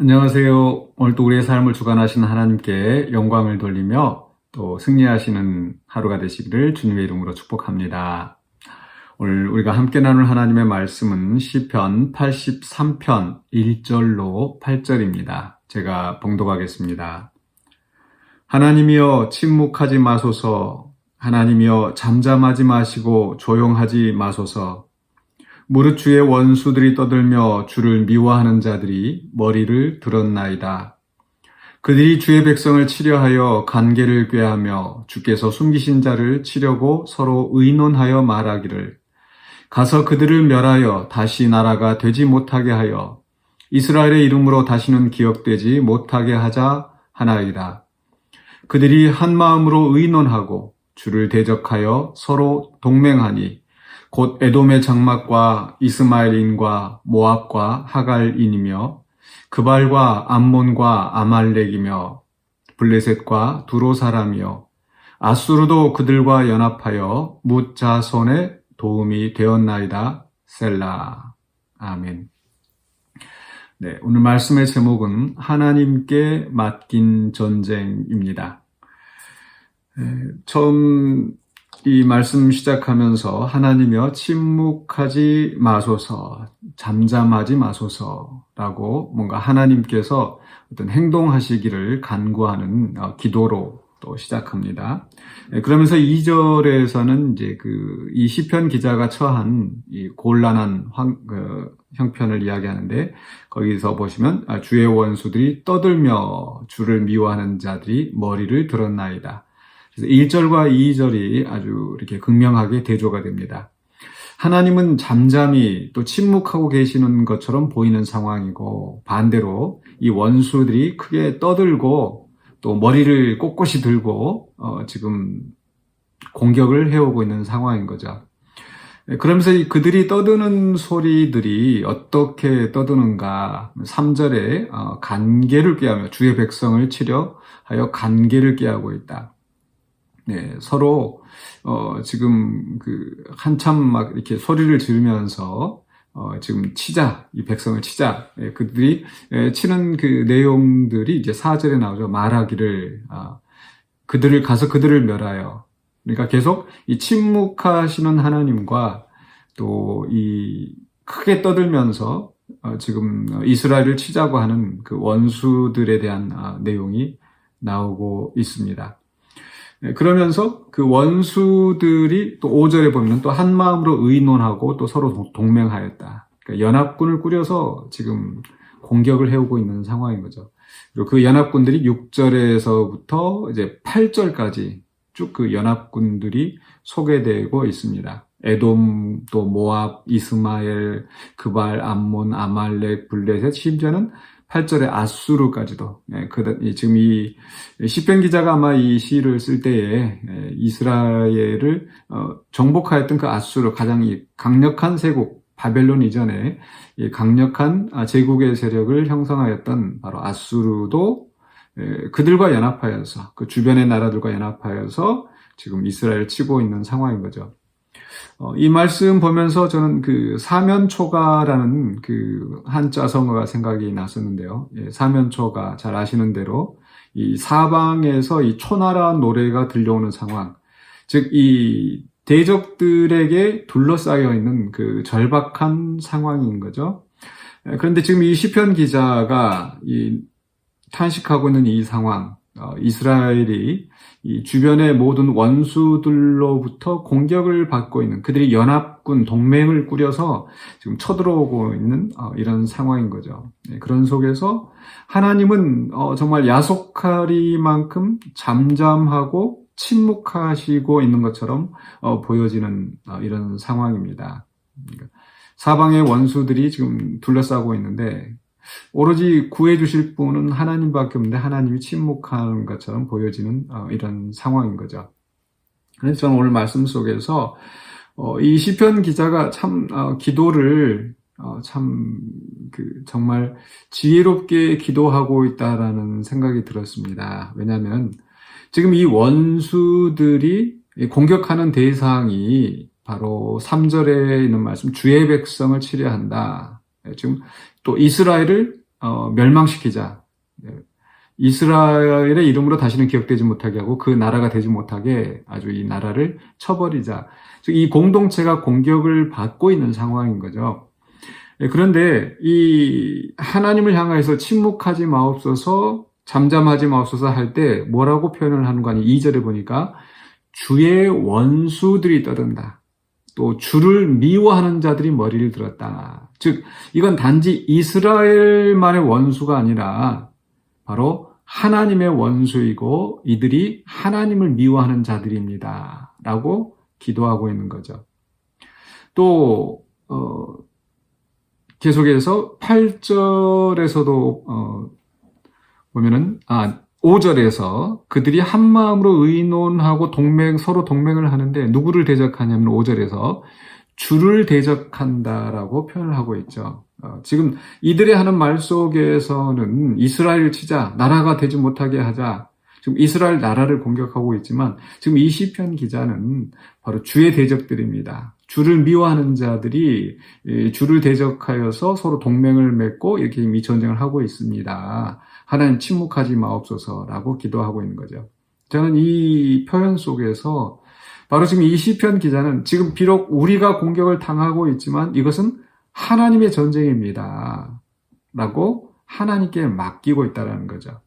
안녕하세요. 오늘도 우리의 삶을 주관하시는 하나님께 영광을 돌리며 또 승리하시는 하루가 되시기를 주님의 이름으로 축복합니다. 오늘 우리가 함께 나눌 하나님의 말씀은 시편 83편 1절로 8절입니다. 제가 봉독하겠습니다. 하나님이여 침묵하지 마소서. 하나님이여 잠잠하지 마시고 조용하지 마소서. 무릇 주의 원수들이 떠들며 주를 미워하는 자들이 머리를 들었나이다. 그들이 주의 백성을 치려하여 간계를 꾀하며 주께서 숨기신 자를 치려고 서로 의논하여 말하기를 가서 그들을 멸하여 다시 나라가 되지 못하게 하여 이스라엘의 이름으로 다시는 기억되지 못하게 하자 하나이다. 그들이 한 마음으로 의논하고 주를 대적하여 서로 동맹하니 곧 에돔의 장막과 이스마엘인과 모압과 하갈인이며 그발과 암몬과 아말렉이며 블레셋과 두로 사람이요 아수르도 그들과 연합하여 뭇 자손의 도움이 되었나이다. 셀라. 아멘. 네, 오늘 말씀의 제목은 하나님께 맡긴 전쟁입니다. 처음 이 말씀 시작하면서 하나님이여 침묵하지 마소서, 잠잠하지 마소서라고 뭔가 하나님께서 어떤 행동하시기를 간구하는 기도로 또 시작합니다. 그러면서 2절에서는 이제 이 시편 기자가 처한 이 곤란한 형편을 이야기하는데 거기서 보시면 주의 원수들이 떠들며 주를 미워하는 자들이 머리를 들었나이다. 1절과 2절이 아주 이렇게 극명하게 대조가 됩니다. 하나님은 잠잠히 또 침묵하고 계시는 것처럼 보이는 상황이고 반대로 이 원수들이 크게 떠들고 또 머리를 꼿꼿이 들고 지금 공격을 해오고 있는 상황인 거죠. 그러면서 그들이 떠드는 소리들이 어떻게 떠드는가 3절에 간계를 꾀하며 주의 백성을 치려 하여 간계를 꾀하고 있다. 네, 서로 지금 한참 막 이렇게 소리를 지르면서 지금 치자, 이 백성을 치자. 그들이 치는 그 내용들이 이제 4절에 나오죠. 말하기를 그들을 가서 그들을 멸하여. 그러니까 계속 이 침묵하시는 하나님과 또 이 크게 떠들면서 지금 이스라엘을 치자고 하는 그 원수들에 대한 내용이 나오고 있습니다. 그러면서 그 원수들이 또 5절에 보면 또 한 마음으로 의논하고 또 서로 동맹하였다. 그러니까 연합군을 꾸려서 지금 공격을 해오고 있는 상황인 거죠. 그리고 그 연합군들이 6절에서부터 이제 8절까지 쭉 그 연합군들이 소개되고 있습니다. 에돔, 또 모압, 이스마엘, 그발, 암몬, 아말렉, 블레셋, 심지어는 8절에 아수르까지도. 지금 이 시편 기자가 아마 이 시를 쓸 때에 이스라엘을 정복하였던 그 아수르, 가장 이 강력한 세국, 바벨론 이전에 이 강력한 제국의 세력을 형성하였던 바로 아수르도 그들과 연합하여서 그 주변의 나라들과 연합하여서 지금 이스라엘을 치고 있는 상황인 거죠. 이 말씀 보면서 저는 그 사면초가라는 그 한자 성어가 생각이 났었는데요. 사면초가 잘 아시는 대로 이 사방에서 이 초나라 노래가 들려오는 상황, 즉 이 대적들에게 둘러싸여 있는 그 절박한 상황인 거죠. 그런데 지금 이 시편 기자가 이 탄식하고 있는 이 상황, 이스라엘이 이 주변의 모든 원수들로부터 공격을 받고 있는 그들이 연합군 동맹을 꾸려서 지금 쳐들어오고 있는 이런 상황인 거죠. 그런 속에서 하나님은 정말 야속하리만큼 잠잠하고 침묵하시고 있는 것처럼 보여지는 이런 상황입니다. 사방의 원수들이 지금 둘러싸고 있는데 오로지 구해주실 분은 하나님밖에 없는데 하나님이 침묵하는 것처럼 보여지는 이런 상황인 거죠. 그래서 저는 오늘 말씀 속에서 이 시편 기자가 참 기도를 정말 지혜롭게 기도하고 있다라는 생각이 들었습니다. 왜냐하면 지금 이 원수들이 공격하는 대상이 바로 3절에 있는 말씀 주의 백성을 치려 한다. 지금 또 이스라엘을 멸망시키자. 이스라엘의 이름으로 다시는 기억되지 못하게 하고 그 나라가 되지 못하게 아주 이 나라를 쳐버리자. 즉, 이 공동체가 공격을 받고 있는 상황인 거죠. 그런데 이 하나님을 향해서 침묵하지 마옵소서, 잠잠하지 마옵소서 할 때 뭐라고 표현을 하는 거 아니에요? 2절에 보니까 주의 원수들이 떠든다. 또 주를 미워하는 자들이 머리를 들었다. 즉, 이건 단지 이스라엘만의 원수가 아니라 바로 하나님의 원수이고 이들이 하나님을 미워하는 자들입니다. 라고 기도하고 있는 거죠. 또 계속해서 8절에서도 보면은 5절에서 그들이 한 마음으로 의논하고 서로 동맹을 하는데 누구를 대적하냐면 5절에서 주를 대적한다라고 표현을 하고 있죠. 지금 이들의 하는 말 속에서는 이스라엘을 치자, 나라가 되지 못하게 하자. 지금 이스라엘 나라를 공격하고 있지만 지금 이 시편 기자는 바로 주의 대적들입니다. 주를 미워하는 자들이 주를 대적하여서 서로 동맹을 맺고 이렇게 이미 전쟁을 하고 있습니다. 하나님 침묵하지 마옵소서라고 기도하고 있는 거죠. 저는 이 표현 속에서 바로 지금 이 시편 기자는 지금 비록 우리가 공격을 당하고 있지만 이것은 하나님의 전쟁입니다. 라고 하나님께 맡기고 있다는 거죠.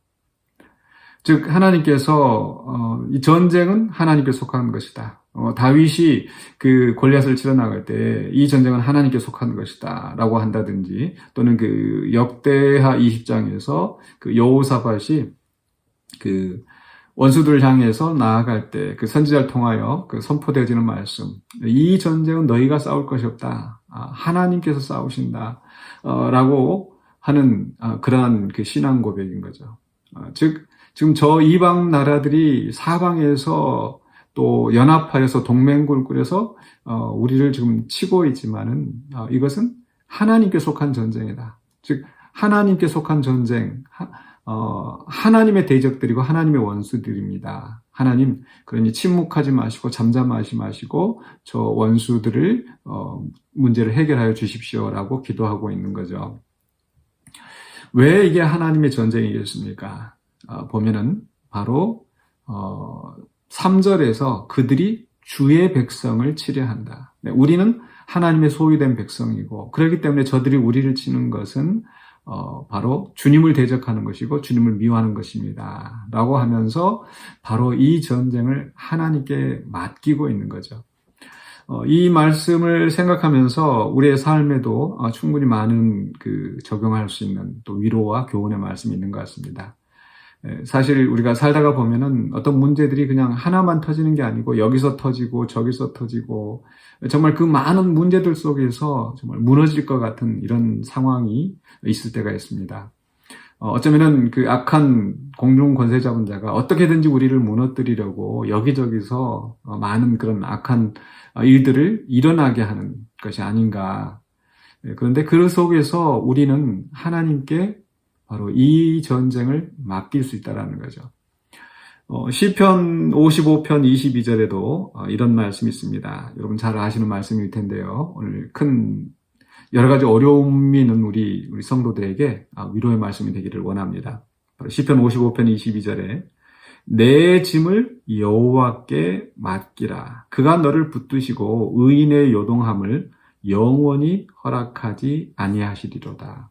즉 하나님께서 이 전쟁은 하나님께 속한 것이다. 다윗이 그 골리앗을 치러 나갈 때 이 전쟁은 하나님께 속한 것이다 라고 한다든지 또는 그 역대하 20장에서 그 여호사밧이 그 원수들을 향해서 나아갈 때 그 선지자를 통하여 그 선포되어지는 말씀, 이 전쟁은 너희가 싸울 것이 없다. 하나님께서 싸우신다. 라고 하는 그러한 그 신앙 고백인 거죠. 즉 지금 저 이방 나라들이 사방에서 또 연합하여서 동맹군을 꾸려서 우리를 지금 치고 있지만은 이것은 하나님께 속한 전쟁이다. 즉 하나님께 속한 전쟁, 하나님의 대적들이고 하나님의 원수들입니다. 하나님, 그러니 침묵하지 마시고 잠잠하지 마시고 저 원수들을 문제를 해결하여 주십시오라고 기도하고 있는 거죠. 왜 이게 하나님의 전쟁이겠습니까? 보면은 바로 3절에서 그들이 주의 백성을 치려 한다. 우리는 하나님의 소유된 백성이고 그렇기 때문에 저들이 우리를 치는 것은 바로 주님을 대적하는 것이고 주님을 미워하는 것입니다. 라고 하면서 바로 이 전쟁을 하나님께 맡기고 있는 거죠. 이 말씀을 생각하면서 우리의 삶에도 충분히 많은 적용할 수 있는 또 위로와 교훈의 말씀이 있는 것 같습니다. 사실 우리가 살다가 보면은 어떤 문제들이 그냥 하나만 터지는 게 아니고 여기서 터지고 저기서 터지고 정말 그 많은 문제들 속에서 정말 무너질 것 같은 이런 상황이 있을 때가 있습니다. 어쩌면은 그 악한 공중 권세자분자가 어떻게든지 우리를 무너뜨리려고 여기저기서 많은 그런 악한 일들을 일어나게 하는 것이 아닌가. 그런데 그 속에서 우리는 하나님께 바로 이 전쟁을 맡길 수 있다는 거죠. 시편 55편 22절에도 이런 말씀이 있습니다. 여러분 잘 아시는 말씀일 텐데요. 오늘 큰 여러 가지 어려움이 있는 우리 성도들에게 위로의 말씀이 되기를 원합니다. 바로 시편 55편 22절에 내 짐을 여호와께 맡기라. 그가 너를 붙드시고 의인의 요동함을 영원히 허락하지 아니하시리로다.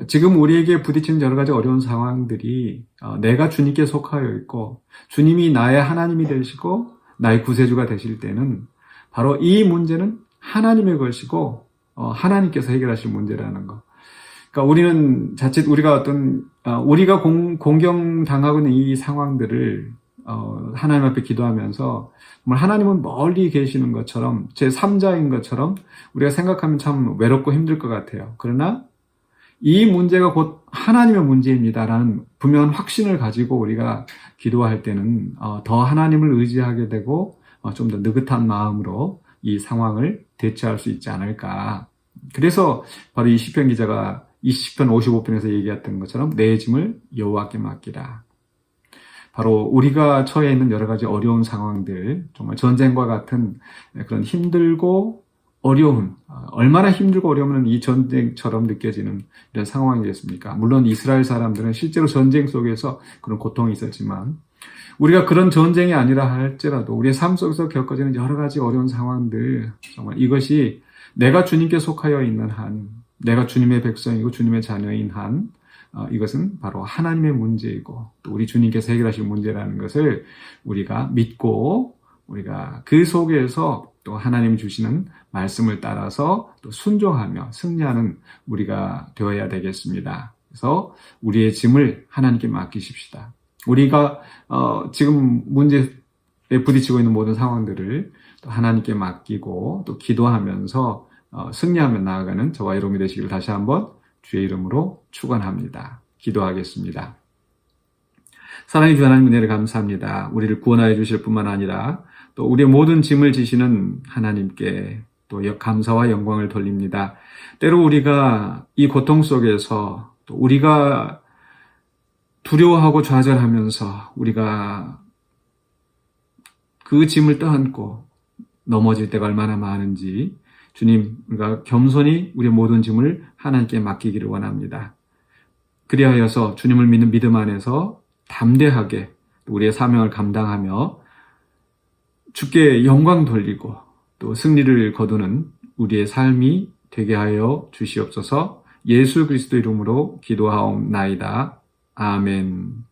지금 우리에게 부딪히는 여러 가지 어려운 상황들이 내가 주님께 속하여 있고 주님이 나의 하나님이 되시고 나의 구세주가 되실 때는 바로 이 문제는 하나님의 것이고 하나님께서 해결하실 문제라는 거. 그러니까 우리는 자칫 우리가 우리가 공경당하고 있는 이 상황들을 하나님 앞에 기도하면서 정말 하나님은 멀리 계시는 것처럼 제3자인 것처럼 우리가 생각하면 참 외롭고 힘들 것 같아요. 그러나 이 문제가 곧 하나님의 문제입니다라는 분명한 확신을 가지고 우리가 기도할 때는 더 하나님을 의지하게 되고 좀 더 느긋한 마음으로 이 상황을 대처할 수 있지 않을까. 그래서 바로 이 시편 기자가 이 시편 55편에서 얘기했던 것처럼 내 짐을 여호와께 맡기라. 바로 우리가 처해 있는 여러 가지 어려운 상황들, 정말 전쟁과 같은 그런 힘들고 어려운, 얼마나 힘들고 어려우면 이 전쟁처럼 느껴지는 이런 상황이겠습니까? 물론 이스라엘 사람들은 실제로 전쟁 속에서 그런 고통이 있었지만 우리가 그런 전쟁이 아니라 할지라도 우리의 삶 속에서 겪어지는 여러 가지 어려운 상황들, 정말 이것이 내가 주님께 속하여 있는 한, 내가 주님의 백성이고 주님의 자녀인 한, 이것은 바로 하나님의 문제이고 또 우리 주님께서 해결하실 문제라는 것을 우리가 믿고 우리가 그 속에서 또 하나님 주시는 말씀을 따라서 또 순종하며 승리하는 우리가 되어야 되겠습니다. 그래서 우리의 짐을 하나님께 맡기십시다. 우리가 지금 문제에 부딪히고 있는 모든 상황들을 또 하나님께 맡기고 또 기도하면서 승리하며 나아가는 저와 여러분이 되시기를 다시 한번 주의 이름으로 축원합니다. 기도하겠습니다. 사랑의 주 하나님, 은혜를 감사합니다. 우리를 구원하여 주실 뿐만 아니라 또 우리의 모든 짐을 지시는 하나님께 또 감사와 영광을 돌립니다. 때로 우리가 이 고통 속에서 또 우리가 두려워하고 좌절하면서 우리가 그 짐을 떠안고 넘어질 때가 얼마나 많은지 주님, 우리가 겸손히 우리의 모든 짐을 하나님께 맡기기를 원합니다. 그리하여서 주님을 믿는 믿음 안에서 담대하게 우리의 사명을 감당하며 주께 영광 돌리고 또 승리를 거두는 우리의 삶이 되게 하여 주시옵소서. 예수 그리스도 이름으로 기도하옵나이다. 아멘.